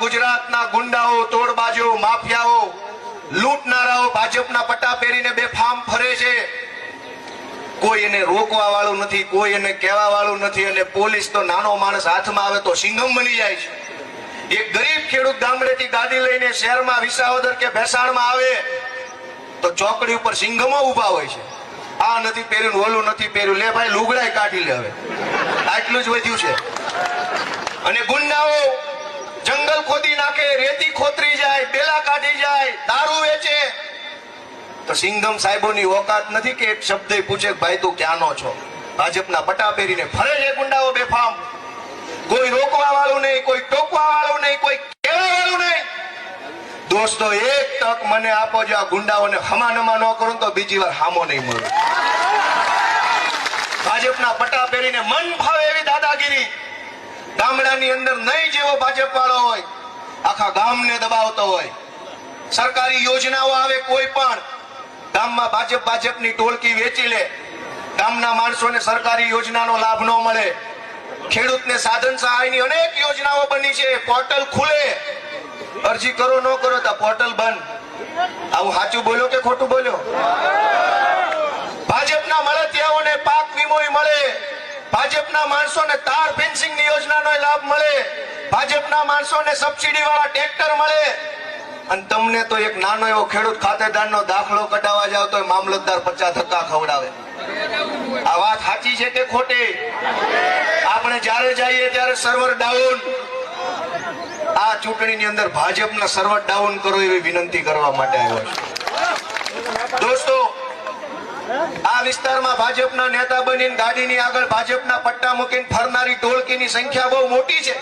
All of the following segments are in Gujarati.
ગુજરાતના ગુંડાઓ, તોડબાજો, માફિયાઓ, લૂંટનારાઓ ભાજપના પટ્ટા પહેરીને બેફામ ફરે છે. કોઈ એને રોકવા વાળું નથી, કોઈ એને કહેવા વાળું નથી. અને પોલીસ તો નાનો માણસ હાથમાં આવે તો સિંઘમ બની જાય છે. એક ગરીબ ખેડૂત ગામડેથી ગાડી લઈને શહેરમાં વિસાવદર કે ભેસાણમાં આવે તો ચોકડી ઉપર સિંઘમો ઉભા હોય છે. આ નથી પહેર્યું, ઓલું નથી પહેર્યું, લે ભાઈ લુગડાય કાઢી લે. હવે આટલું જ વધ્યું છે. અને ગુંડાઓ જંગલ ખોદી નાખે, રેતી ખોતરી જાય, બેલા કાઢી જાય, દારૂ વેચે તો સિંઘમ સાહેબોની ઓકાત નથી કે એક શબ્દ પૂછે ભાઈ તું ક્યાંનો છો? ભાજપના પટ્ટા પહેરીને ફરે છે ગુંડાઓ બેફામ. કોઈ રોકવા વાળું નહીં, કોઈ ટોકવા વાળું નહીં, કોઈ કહેવા વાળું નહીં. દોસ્તો એક તક મને આપો, જો આ ગુંડાઓને હમાનમા ન કરું તો બીજી વાર હામો નહીં મળે. ભાજપના પટ્ટા પહેરીને મન ફાવે એવી દાદાગીરી ગામડાની અંદર નહીં જેવો ભાજપ વાળો હોય, આખા ગામને દબાવતો હોય. સરકારી યોજનાઓ આવે કોઈ પણ ગામમાં ભાજપની ટોળકી વેચી લે. ગામના માણસોને સરકારી યોજનાનો લાભ ન મળે. ખેડૂતને સાધન સહાયની અનેક યોજનાઓ બની છે. પોર્ટલ ખુલે, અરજી કરો ન કરો તો પોર્ટલ બંધ. આવું સાચું બોલ્યો કે ખોટું બોલ્યો? ભાજપના મળતિયાઓને પાક વીમો મળે, ભાજપના માણસોને તાર ફેન્સિંગની યોજનાનો લાભ મળે, ભાજપના માણસોને સબસિડી વાળા ટ્રેક્ટર મળે. અને તમને તો એક નાનો એવો ખેડૂત ખાતેદારનો દાખલો કઢાવવા જાવ તો મામલતદાર 50 ધક્કા ખવડાવે. આ વાત સાચી છે કે ખોટી? આપણે જ્યારે જઈએ ત્યારે સર્વર ડાઉન. આ ચૂંટણીની અંદર ભાજપના સર્વર ડાઉન કરો એવી વિનંતી કરવા માટે આવ્યો છું. દોસ્તો આ વિસ્તારમાં ભાજપના નેતા બનીને ગાડીની આગળ ભાજપના પટ્ટા મૂકીને ફરનારી ટોળકીની સંખ્યા બહુ મોટી છે.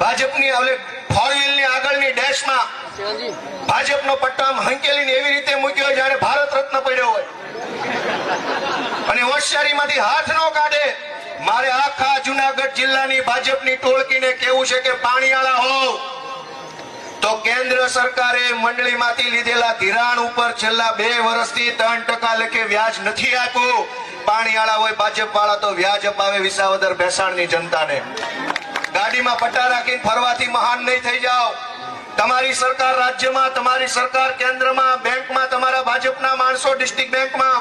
ભાજપની ફોર વ્હીલની આગળની ડેશમાં ભાજપનો પટ્ટો હંકેલીને એવી રીતે મૂક્યો જાણે ભારત રત્ન પડ્યો હોય. અને હોશિયારીમાંથી હાથ ન કાઢે. મારે આખા જુનાગઢ જિલ્લાની ભાજપની ટોળકીને કેવું છે કે પાણીયાળા હોવ તો કેન્દ્ર સરકારે મંડળીમાંથી લીધેલા ધિરાણ ઉપર છેલ્લા 2 વર્ષથી 3% લેખે વ્યાજ નથી આપ્યું. પાણીયાળા હોય ભાજપ વાળા તો વ્યાજ અપાવે વિસાવદર ભેસાણની જનતાને. ગાડીમાં પટ્ટા રાખીને ફરવાથી મહાન નહીં થઈ જાઓ. તમારી સરકાર રાજ્યમાં, તમારી સરકાર કેન્દ્રમાં, બેંકમાં તમારા ભાજપના માણસો ડિસ્ટ્રિક્ટ બેંકમાં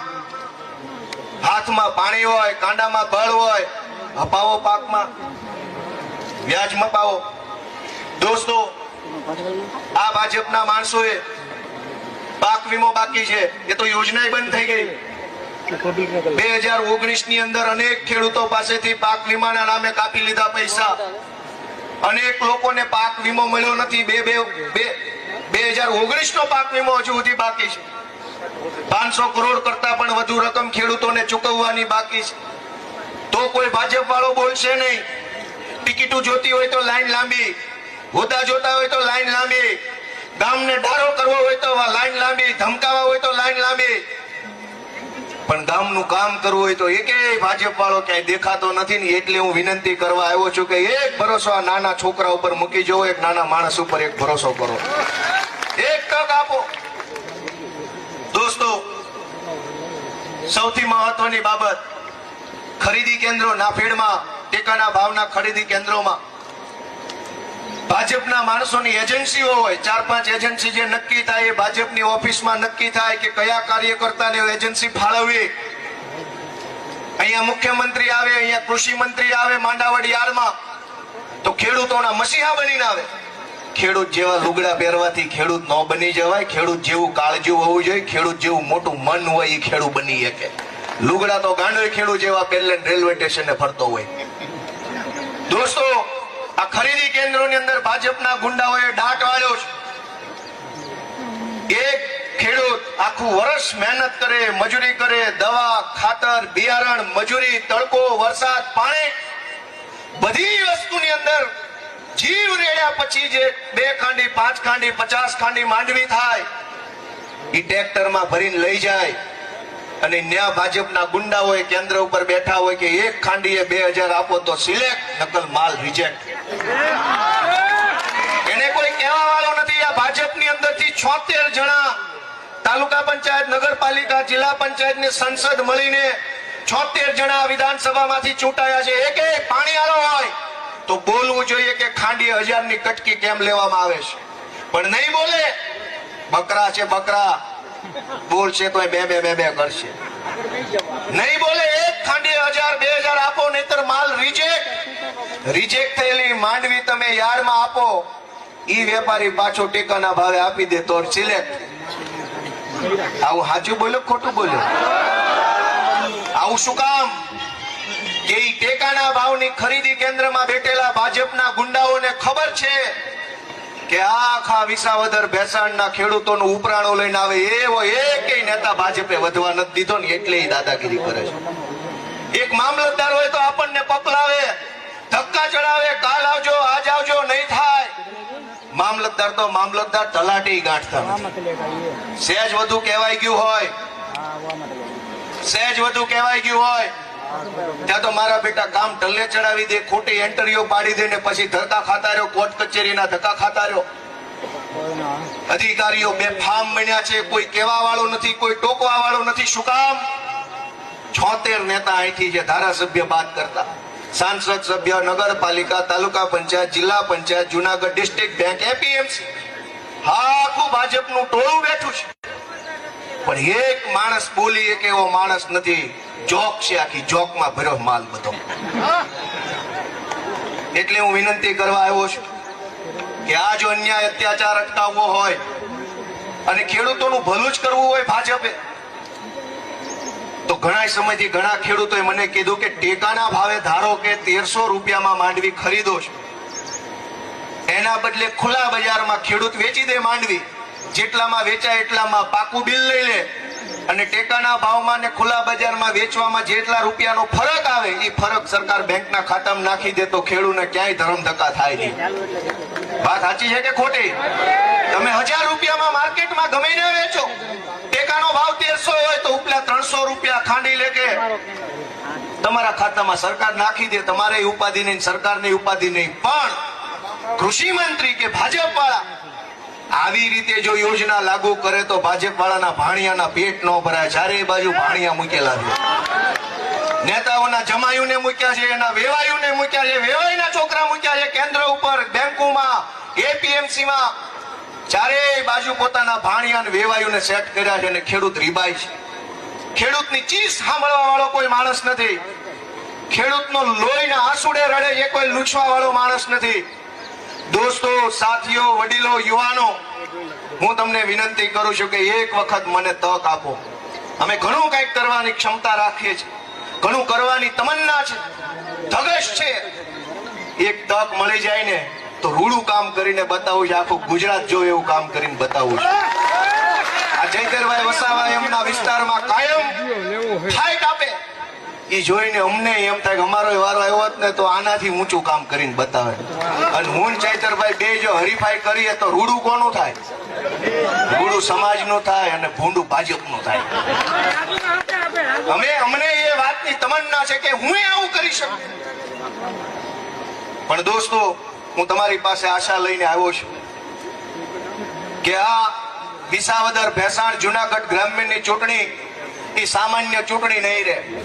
હાથમાં પાણી હોય, કાંડામાં બળ હોય, અપાવો પાકમાં, વ્યાજમાં પાવો. દોસ્તો આ ભાજપના માણસોએ પાક વીમો બાકી છે એ તો યોજના બંધ થઈ ગઈ. 2019 ની અંદર અનેક ખેડૂતો પાસેથી પાક વીમાના નામે કાપી લીધા પૈસા. અનેક લોકોને પાક વીમો મળ્યો નથી. 2019 નો પાક વીમો હજુ સુધી બાકી છે. 500 કરોડ કરતા પણ વધુ રકમ ખેડૂતોને ચૂકવવાની બાકી છે. તો કોઈ ભાજપ વાળો બોલશે નહીં. ટિકિટો જોતી હોય તો લાઈન લાંબી, હોદ્દા જોતા હોય તો લાઈન લાંબી, ગામને ઢારો કરવો હોય તો લાઈન લાંબી, ધમકાવા હોય તો લાઈન લાંબી. પણ ગામનું કામ કરવું હોય તો એકેય ભાજપ વાળો ક્યાંય દેખાતો નથી ને. એટલે હું વિનંતી કરવા આવ્યો છું કે એક ભરોસો આ નાના છોકરા ઉપર મૂકી જવો, એક નાના માણસ ઉપર એક ભરોસો કરો, એક તક આપો. દોસ્તો સૌથી મહત્વની બાબત, ખરીદી કેન્દ્રો, નાફેડમાં ટેકાના ભાવના ખરીદી કેન્દ્રોમાં ભાજપના માણસોની એજન્સીઓ હોય. 4-5 એજન્સી જે નક્કી થાય એ ભાજપની ઓફિસમાં નક્કી થાય કે કયા કાર્યકર્તાને એજન્સી ફાળવવી. અહીંયા મુખ્યમંત્રી આવે, અહીંયા કૃષિ મંત્રી આવે માંડાવડ યાર્ડમાં તો ખેડૂતોના મસીહા બનીને આવે. ખેડૂત જેવા લુગડા પહેરવાથી ખેડૂત ન બની જવાય. ખેડૂત જેવું કાળજું હોવું જોઈએ, ખેડૂત જેવું મોટું મન હોય એ ખેડૂત બની શકે. લુગડા તો ગાંડોય ખેડૂત જેવા પહેરલે રેલવે સ્ટેશને ફરતો હોય. દોસ્તો આ ખરીદી કેન્દ્રોની અંદર ભાજપના ગુંડાઓએ દાટ વાળ્યો છે. એક ખેડૂત આખું વર્ષ મહેનત કરે, મજૂરી કરે, દવા, ખાતર, બિયારણ, મજૂરી, તડકો, વરસાદ, પાણી, બધી વસ્તુની અંદર જીવ રેડ્યા પછી જે 2 ખાંડી, 5 ખાંડી, 50 ખાંડી માંડવી થાય એ ટ્રેક્ટરમાં ભરીને લઈ જાય. અને ન્યા ભાજપના ગુંડાઓએ કેન્દ્ર ઉપર બેઠા હોય કે 1 ખાંડીએ 2000 આપો તો સિલેક્ટ, નકલ માલ રિજેક્ટ. એને કોઈ કહેવા વાળો નથી. આ ભાજપની અંદરથી 76 જણા તાલુકા પંચાયત, નગરપાલિકા, જિલ્લા પંચાયતની સંસદ મળીને 76 જણા વિધાનસભામાંથી ચૂંટાયા છે. એક પાણીવાળો હોય, તો બોલવું જોઈએ કે ખાંડી 1000 ની કટકી કેમ લેવામાં આવે છે, પણ નહીં બોલે. બકરા છે બકરા, બોલશે તો બે બે બે બે કરશે. નહીં બોલે. એક ખાંડી 1000 2000 આપો, નહીતર માલ રિજેક્ટ થયેલી માંડવી તમે યાર્ડમાં આપો, ઈ વેપારી પાછો ટેકાના ભાવે આપી દે તો સિલેક્ટ. આવું સાચું બોલ્યો ખોટું બોલ્યો? આવું શું કામ? કે ઈ ટેકાના ભાવની ખરીદી કેન્દ્રમાં બેઠેલા ભાજપના ગુંડાઓને ખબર છે કે આ આખા વિસાવદર ભેસાણના ખેડૂતોનું ઉપરાણું લઈને આવે એવો એકેય નેતા ભાજપે વધવા નથી દીધો ને, એટલે ઈ દાદાગીરી કરે છે. એક મામલતદાર હોય તો આપણને પકડાવે, ધક્કા ચડાવે, કાલ આવજો આજ આવજો, નહીં થાય. મામલતદાર તો મામલતદાર તલાટી ગાંઠતા નથી. સહેજ વધુ કહેવાય ગયું હોય, સહેજ વધુ કહેવાય ગયું હોય ત્યાં તો મારા બેટા કામ ટલ્લે ચડાવી દે, ખોટી એન્ટરીઓ પાડી દે ને પછી ધક્કા ખાતા રહ્યો, કોર્ટ કચેરીના ધક્કા ખાતા રહ્યો. અધિકારીઓ બેફામ બન્યા છે, કોઈ કહેવા વાળું નથી, કોઈ ટોકવા વાળું નથી. શું કામ? 76 નેતા અહીંથી છે, ધારાસભ્ય બાદ કરતા, સાંસદ સભ્ય, નગરપાલિકા, તાલુકા પંચાયત, જિલ્લા panchayat, Junagadh district bank, APMC, આખું ભાજપનું ટોળું બેઠું છે. પણ એક માણસ બોલી એક એવો માણસ નથી. જોક છે, આખી જોકમાં ભર્યો માલ બધો. એટલે હું વિનંતી કરવા આવ્યો છું કે આ જો અન્યાય અત્યાચાર અટકાવવો હોય અને ખેડૂતોનું ભલું જ કરવું હોય ભાજપે, તો ઘણા સમયથી ઘણા ખેડૂતોએ મને કીધું કે ટેકાના ભાવે ધારો કે 1300 રૂપિયામાં માંડવી ખરીદો છો, એના બદલે ખુલ્લા બજારમાં ખેડૂત વેચી દે માંડવી, જેટલામાં વેચાય એટલામાં પાકું બિલ લઈ લે અને ટેકાના ભાવમાં ને ખુલ્લા બજારમાં વેચવામાં જેટલા રૂપિયાનો ફરક આવે એ ફરક સરકાર બેંકના ખાતામાં નાખી દે તો ખેડૂતને ક્યાંય ધરમ ધક્કા થાય નહીં. વાત સાચી છે કે ખોટી? તમે 1000 રૂપિયામાં માર્કેટમાં ગમે ને વેચો, ટેકાનો ભાવ 1300 હોય તો ઉપલા 300 રૂપિયા ખાંડી લે કે તમારા ખાતામાં સરકાર નાખી દે. તમારે ઉપાધિ નહીં, સરકારની ઉપાધિ નહીં. પણ કૃષિ મંત્રી કે ભાજપ વાળા આવી રીતે જો યોજના લાગુ કરે તો ભાજપ વાળાના ભાણિયાના પેટ ન ભરાય. ચારે બાજુ ભાણિયા મૂકેલા છે, નેતાઓના જમાયુને મૂક્યા છે, એના વેવાયુને મૂક્યા છે, વેવાઈના છોકરા મૂક્યા છે કેન્દ્ર ઉપર, બેંકોમાં, એપીએમસીમાં, ચારેય બાજુ પોતાના ભાણિયા વેવાયુને સેટ કર્યા છે અને ખેડૂત રીબાય છે. ખેડૂતની ચીસ સાંભળવા વાળો કોઈ માણસ નથી. ખેડૂતનો લોહીના આંસુડે રડે એ કોઈ લૂછવા વાળો માણસ નથી. દોસ્તો, સાથીઓ, વડીલો, યુવાનો, હું તમને વિનંતી કરું છું કે એક વખત મને તક આપો. અમે ઘણું કંઈક કરવાની ક્ષમતા રાખીએ છીએ, ઘણું કરવાની તમન્ના છે, ધગશ છે. એક તક મળી જાય ને તો રૂડું કામ કરીને બતાવું છે, આખું ગુજરાત જો એવું કામ કરીને બતાવું છે. આ જયકરભાઈ વસાવા એમના વિસ્તારમાં કાયમ ફાઇટ આપે, એ જોઈને અમને એમ થાય કે અમારો વારો આવ્યો હોત ને તો આનાથી ઊંચું કામ કરીને બતાવે. અને હું ચૈતરભાઈ બે જો હરીફાઈ કરીએ તો રૂડું કોનું થાય? રૂડું સમાજનું થાય અને ભૂંડું ભાજપનું થાય. અમને એ વાતની તમન્ના છે કે હું આવું કરી શકું. પણ દોસ્તો, હું તમારી પાસે આશા લઈને આવ્યો છું કે આ વિસાવદર ભેસાણ જુનાગઢ ગ્રામ્યની ચૂંટણી એ સામાન્ય ચૂંટણી નહીં રહે.